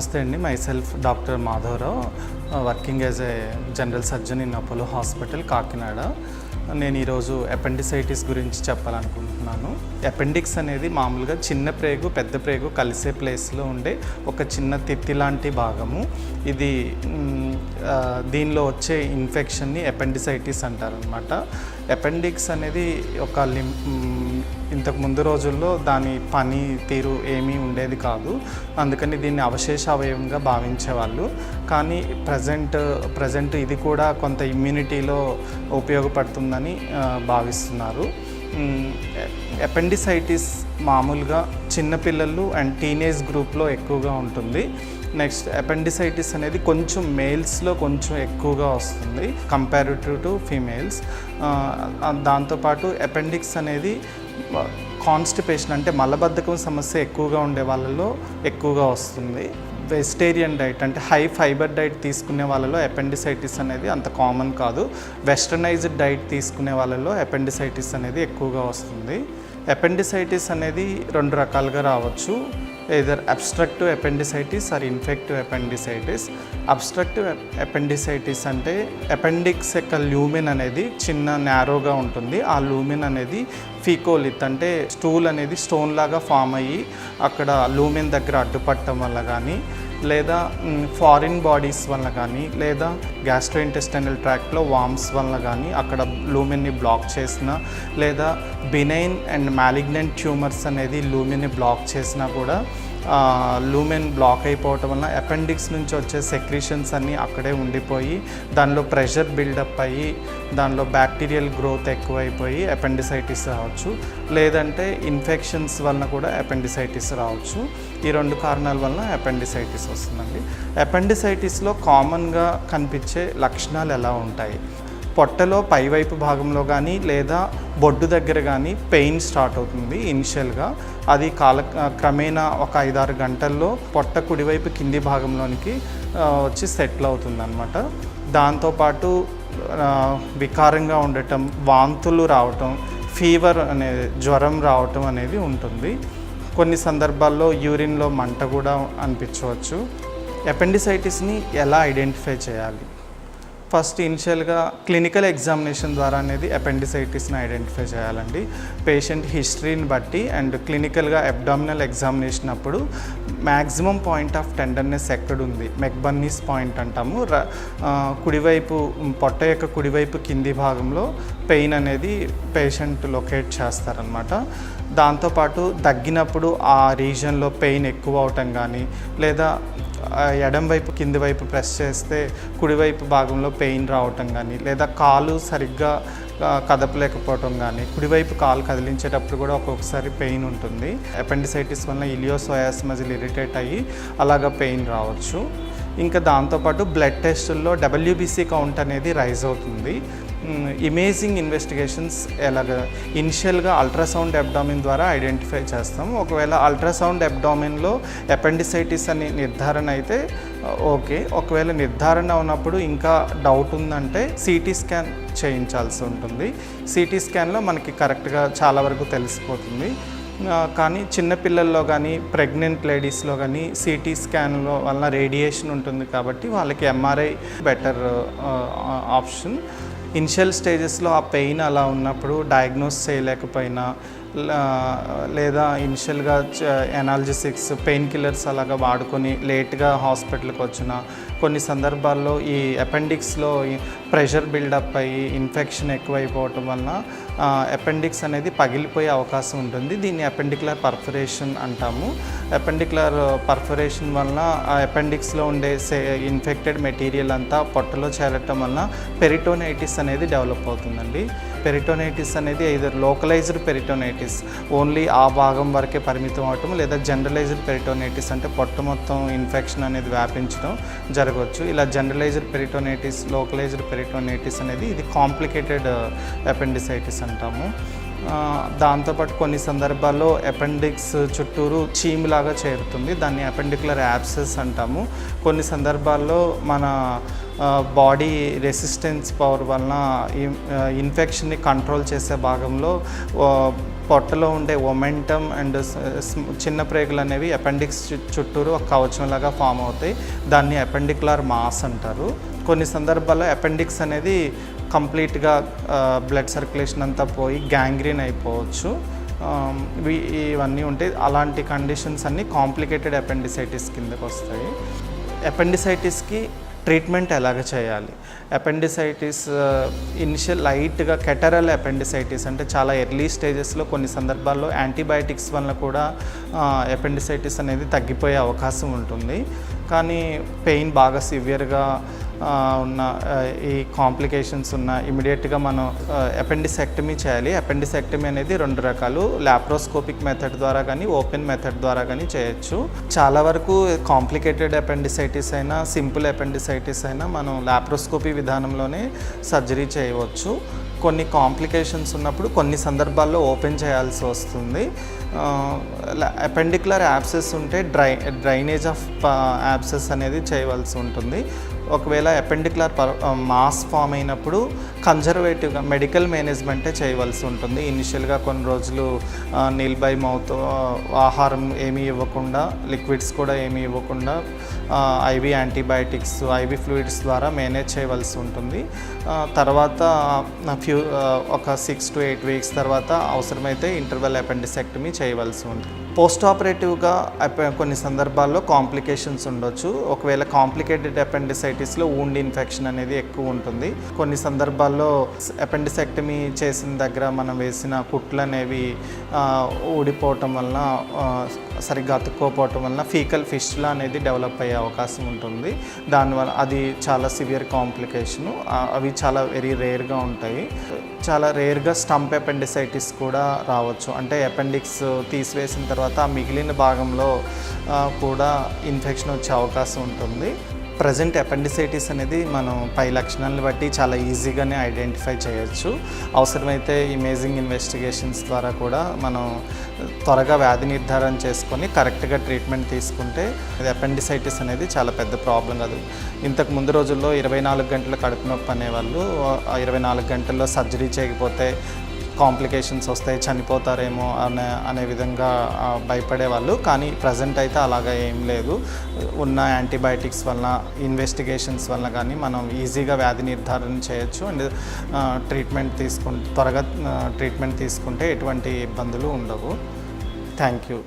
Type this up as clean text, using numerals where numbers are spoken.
నమస్తే అండి. Myself doctor Madhavarao, working as a general surgeon in Apollo hospital, Kakinada. నేను ఈరోజు అపెండిసైటిస్ గురించి చెప్పాలనుకుంటున్నాను. అపెండిక్స్ అనేది మామూలుగా చిన్న ప్రేగు పెద్ద ప్రేగు కలిసే ప్లేస్లో ఉండే ఒక చిన్న తిత్తి లాంటి భాగము. ఇది దీనిలో వచ్చే ఇన్ఫెక్షన్ని అపెండిసైటిస్ అంటారనమాట. అపెండిక్స్ అనేది ఒక ఇంతకు ముందు రోజుల్లో దాని పని తీరు ఏమీ ఉండేది కాదు, అందుకని దీన్ని అవశేష అవయవంగా భావించేవాళ్ళు. కానీ ప్రజెంట్ ఇది కూడా కొంత ఇమ్యూనిటీలో ఉపయోగపడుతుందని భావిస్తున్నారు. అపెండిసైటిస్ మామూలుగా చిన్నపిల్లలు అండ్ టీనేజ్ గ్రూప్లో ఎక్కువగా ఉంటుంది. నెక్స్ట్ అపెండిసైటిస్ అనేది కొంచెం మేల్స్లో కొంచెం ఎక్కువగా వస్తుంది కంపారిటివ్ టు ఫీమేల్స్. దాంతోపాటు అపెండిక్స్ అనేది కాన్స్టిపేషన్ అంటే మలబద్ధకం సమస్య ఎక్కువగా ఉండే వాళ్ళలో ఎక్కువగా వస్తుంది. వెజిటేరియన్ డైట్ అంటే హై ఫైబర్ డైట్ తీసుకునే వాళ్ళలో అపెండిసైటిస్ అనేది అంత కామన్ కాదు. వెస్టర్నైజ్డ్ డైట్ తీసుకునే వాళ్ళలో అపెండిసైటిస్ అనేది ఎక్కువగా వస్తుంది. అపెండిసైటిస్ అనేది రెండు రకాలుగా రావచ్చు. either obstructive appendicitis or infective appendicitis. Obstructive appendicitis అంటే అపెండిక్స్ యొక్క లూమెన్ అనేది చిన్న నారోగా ఉంటుంది. ఆ లూమెన్ అనేది ఫీకోలిత్ అంటే స్టూల్ అనేది స్టోన్ లాగా ఫామ్ అయ్యి అక్కడ లూమెన్ దగ్గర అడ్డుపట్టడం వల్ల కానీ, లేదా ఫారిన్ బాడీస్ వల్ల కానీ, లేదా గ్యాస్ట్రోఇంటెస్టైనల్ ట్రాక్ట్లో వామ్స్ వల్ల కానీ అక్కడ లూమెన్ని బ్లాక్ చేసిన, లేదా బినైన్ అండ్ మ్యాలిగ్నెంట్ ట్యూమర్స్ అనేది లూమెన్ని బ్లాక్ చేసినా కూడా లూమెన్ బ్లాక్ అయిపోవటం వల్ల అపెండిక్స్ నుంచి వచ్చే సెక్రీషన్స్ అన్నీ అక్కడే ఉండిపోయి దానిలో ప్రెషర్ బిల్డప్ అయ్యి దానిలో బ్యాక్టీరియల్ గ్రోత్ ఎక్కువైపోయి అపెండిసైటిస్ రావచ్చు. లేదంటే ఇన్ఫెక్షన్స్ వలన కూడా అపెండిసైటిస్ రావచ్చు. ఈ రెండు కారణాల వలన అపెండిసైటిస్ వస్తుందండి. అపెండిసైటిస్లో కామన్గా కనిపించే లక్షణాలు ఎలా ఉంటాయి? పొట్టలో పైవైపు భాగంలో కానీ లేదా బొడ్డు దగ్గర కానీ పెయిన్ స్టార్ట్ అవుతుంది ఇనిషియల్గా. అది క్రమేణా ఒక 5-6 గంటల్లో పొట్ట కుడివైపు కింది భాగంలోనికి వచ్చి సెటిల్ అవుతుంది అన్నమాట. దాంతోపాటు వికారంగా ఉండటం, వాంతులు రావటం, ఫీవర్ అనేది జ్వరం రావటం అనేది ఉంటుంది. కొన్ని సందర్భాల్లో యూరిన్లో మంట కూడా అనిపించవచ్చు. అపెండిసైటిస్ని ఎలా ఐడెంటిఫై చేయాలి? ఫస్ట్ ఇనిషియల్గా క్లినికల్ ఎగ్జామినేషన్ ద్వారా అనేది అపెండిసైటిస్ని ఐడెంటిఫై చేయాలండి. పేషెంట్ హిస్టరీని బట్టి అండ్ క్లినికల్గా అబ్డామినల్ ఎగ్జామినేషన్ అప్పుడు మ్యాక్సిమం పాయింట్ ఆఫ్ టెండర్నెస్ ఎక్కడుంది, మెక్బర్నీస్ పాయింట్ అంటాము. కుడివైపు పొట్ట యొక్క కుడివైపు కింది భాగంలో పెయిన్ అనేది పేషెంట్ లొకేట్ చేస్తారనమాట. దాంతోపాటు దగ్గినప్పుడు ఆ రీజన్లో పెయిన్ ఎక్కువ అవటం కానీ, లేదా ఎడం వైపు కింది వైపు ప్రెస్ చేస్తే కుడివైపు భాగంలో పెయిన్ రావటం కానీ, లేదా కాలు సరిగ్గా కదపలేకపోవటం కానీ, కుడివైపు కాలు కదిలించేటప్పుడు కూడా ఒక్కొక్కసారి పెయిన్ ఉంటుంది. అపెండిసైటిస్ వల్ల ఇలియోసోయాస్ మజిల్ ఇరిటేట్ అయ్యి అలాగా పెయిన్ రావచ్చు. ఇంకా దాంతోపాటు బ్లడ్ టెస్టుల్లో WBC కౌంట్ అనేది రైజ్ అవుతుంది. ఇమేజింగ్ ఇన్వెస్టిగేషన్స్ ఎలాగ ఇనిషియల్గా అల్ట్రాసౌండ్ అబ్డామిన్ ద్వారా ఐడెంటిఫై చేస్తాం. ఒకవేళ అల్ట్రాసౌండ్ అబ్డామిన్లో అపెండిసైటిస్ అని నిర్ధారణ అయితే ఓకే. ఒకవేళ నిర్ధారణ ఉన్నప్పుడు ఇంకా డౌట్ ఉందంటే CT స్కాన్ చేయించాల్సి ఉంటుంది. CT స్కాన్లో మనకి కరెక్ట్గా చాలా వరకు తెలిసిపోతుంది. కానీ చిన్నపిల్లల్లో కానీ ప్రెగ్నెంట్ లేడీస్లో కానీ CT స్కాన్లో వల్ల రేడియేషన్ ఉంటుంది కాబట్టి వాళ్ళకి MRI బెటర్ ఆప్షన్. ఇనిషియల్ స్టేజెస్లో ఆ పెయిన్ అలా ఉన్నప్పుడు డయాగ్నోస్ చేయలేకపోయినా, లేదా ఇనిషియల్గా ఎనాల్జెసిక్స్ పెయిన్ కిల్లర్స్ అలాగా వాడుకొని లేట్గా హాస్పిటల్కి వచ్చిన, కొన్ని సందర్భాల్లో ఈ అపెండిక్స్లో ప్రెషర్ బిల్డప్ అయ్యి ఇన్ఫెక్షన్ ఎక్కువైపోవటం వలన అపెండిక్స్ అనేది పగిలిపోయే అవకాశం ఉంటుంది. దీన్ని అపెండిక్యులర్ పర్ఫరేషన్ అంటాము. అపెండిక్యులర్ పర్ఫరేషన్ వలన అపెండిక్స్లో ఉండే ఇన్ఫెక్టెడ్ మెటీరియల్ అంతా పొట్టలో చేరటం వలన పెరిటోనైటిస్ అనేది డెవలప్ అవుతుందండి. పెరిటోనైటిస్ అనేది ఐదర్ లోకలైజ్డ్ పెరిటోనైటిస్ ఓన్లీ ఆ భాగం వరకే పరిమితం అవటం, లేదా జనరలైజ్డ్ పెరిటోనైటిస్ అంటే పొట్ట మొత్తం ఇన్ఫెక్షన్ అనేది వ్యాపించడం జరగవచ్చు. ఇలా జనరలైజ్డ్ పెరిటోనైటిస్, లోకలైజ్డ్ పెరిటోనైటిస్ అనేది ఇది కాంప్లికేటెడ్ అపెండిసైటిస్ అంటాము. దాంతోపాటు కొన్ని సందర్భాల్లో అపెండిక్స్ చుట్టూరు చీమ్లాగా చేరుతుంది. దాన్ని అపెండిక్యులర్ యాబ్సెస్ అంటాము. కొన్ని సందర్భాల్లో మన బాడీ రెసిస్టెన్స్ పవర్ వలన ఇన్ఫెక్షన్ని కంట్రోల్ చేసే భాగంలో పొట్టలో ఉండే ఒమెంటమ్ అండ్ చిన్న ప్రేగులు అనేవి అపెండిక్స్ చుట్టూరు ఒక కవచంలాగా ఫామ్ అవుతాయి. దాన్ని అపెండిక్యులర్ మాస్ అంటారు. కొన్ని సందర్భాల్లో అపెండిక్స్ అనేది కంప్లీట్గా బ్లడ్ సర్క్యులేషన్ అంతా పోయి గ్యాంగ్రీన్ అయిపోవచ్చు. ఇవన్నీ ఉంటాయి. అలాంటి కండిషన్స్ అన్నీ కాంప్లికేటెడ్ అపెండిసైటిస్ కిందకు వస్తాయి. అపెండిసైటిస్కి ట్రీట్మెంట్ ఎలాగ చేయాలి? అపెండిసైటిస్ ఇనిషియల్ లైట్గా కెటరల్ అపెండిసైటిస్ అంటే చాలా ఎర్లీ స్టేజెస్లో కొన్ని సందర్భాల్లో యాంటీబయాటిక్స్ వల్ల కూడా అపెండిసైటిస్ అనేది తగ్గిపోయే అవకాశం ఉంటుంది. కానీ పెయిన్ బాగా సివియర్గా ఉన్న ఈ కాంప్లికేషన్స్ ఉన్న ఇమీడియట్గా మనం అపెండిసెక్టమీ చేయాలి. అపెండిసెక్టమీ అనేది 2 రకాలు, లాప్రోస్కోపిక్ మెథడ్ ద్వారా కానీ ఓపెన్ మెథడ్ ద్వారా కానీ చేయొచ్చు. చాలా వరకు కాంప్లికేటెడ్ అపెండిసైటిస్ అయినా సింపుల్ అపెండిసైటిస్ అయినా మనం లాప్రోస్కోపీ విధానంలోనే సర్జరీ చేయవచ్చు. కొన్ని కాంప్లికేషన్స్ ఉన్నప్పుడు కొన్ని సందర్భాల్లో ఓపెన్ చేయాల్సి వస్తుంది. అపెండిక్యులర్ యాబ్సెస్ ఉంటే డ్రైనేజ్ ఆఫ్ యాబ్సెస్ అనేది చేయవలసి ఉంటుంది. ఒకవేళ అపెండిక్యులర్ మాస్ ఫామ్ అయినప్పుడు కన్జర్వేటివ్గా మెడికల్ మేనేజ్మెంటే చేయవలసి ఉంటుంది. ఇనిషియల్గా కొన్ని రోజులు నీల్ బై మౌత్ ఆహారం ఏమీ ఇవ్వకుండా, లిక్విడ్స్ కూడా ఏమీ ఇవ్వకుండా ఐవి యాంటీబయాటిక్స్, ఐవి ఫ్లూయిడ్స్ ద్వారా మేనేజ్ చేయవలసి ఉంటుంది. తర్వాత ఒక 6 to 8 weeks తర్వాత అవసరమైతే ఇంటర్వెల్ అపెండిసెక్టమీ చేయవలసి ఉంటుంది. పోస్ట్ ఆపరేటివ్గా కొన్ని సందర్భాల్లో కాంప్లికేషన్స్ ఉండొచ్చు. ఒకవేళ కాంప్లికేటెడ్ అపెండిసైటిస్లో వూండ్ ఇన్ఫెక్షన్ అనేది ఎక్కువ ఉంటుంది. కొన్ని సందర్భాల్లో అపెండిసెక్టమీ చేసిన దగ్గర మనం వేసిన కుట్లు అనేవి ఊడిపోవటం వలన, సరిగ్గా అతుక్కోపోవటం వలన ఫీకల్ ఫిస్టులా అనేది డెవలప్ అయ్యే అవకాశం ఉంటుంది. దానివల్ల అది చాలా సివియర్ కాంప్లికేషను. అవి చాలా వెరీ రేర్గా ఉంటాయి. చాలా రేర్గా స్టంప్ అపెండిసైటిస్ కూడా రావచ్చు. అంటే అపెండిక్స్ తీసివేసిన తర్వాత మిగిలిన భాగంలో కూడా ఇన్ఫెక్షన్ వచ్చే అవకాశం ఉంటుంది. ప్రజెంట్ అపెండిసైటిస్ అనేది మనం పై లక్షణాలను బట్టి చాలా ఈజీగానే ఐడెంటిఫై చేయొచ్చు. అవసరమైతే ఇమేజింగ్ ఇన్వెస్టిగేషన్స్ ద్వారా కూడా మనం త్వరగా వ్యాధి నిర్ధారణ చేసుకొని కరెక్ట్గా ట్రీట్మెంట్ తీసుకుంటే అది అపెండిసైటిస్ అనేది చాలా పెద్ద ప్రాబ్లం కాదు. ఇంతకు ముందు రోజుల్లో 24 గంటల కడుపు నొప్పి అనేవాళ్ళు 24 గంటల్లో సర్జరీ చేయకపోతే కాంప్లికేషన్స్ వస్తాయి, చనిపోతారేమో అనే విధంగా భయపడేవాళ్ళు. కానీ ప్రజెంట్ అయితే అలాగా ఏం లేదు. ఉన్న యాంటీబయాటిక్స్ వలన, ఇన్వెస్టిగేషన్స్ వలన కానీ మనం ఈజీగా వ్యాధి నిర్ధారణ చేయొచ్చు. అండ్ త్వరగా ట్రీట్మెంట్ తీసుకుంటే ఎటువంటి ఇబ్బందులు ఉండవు. Thank you.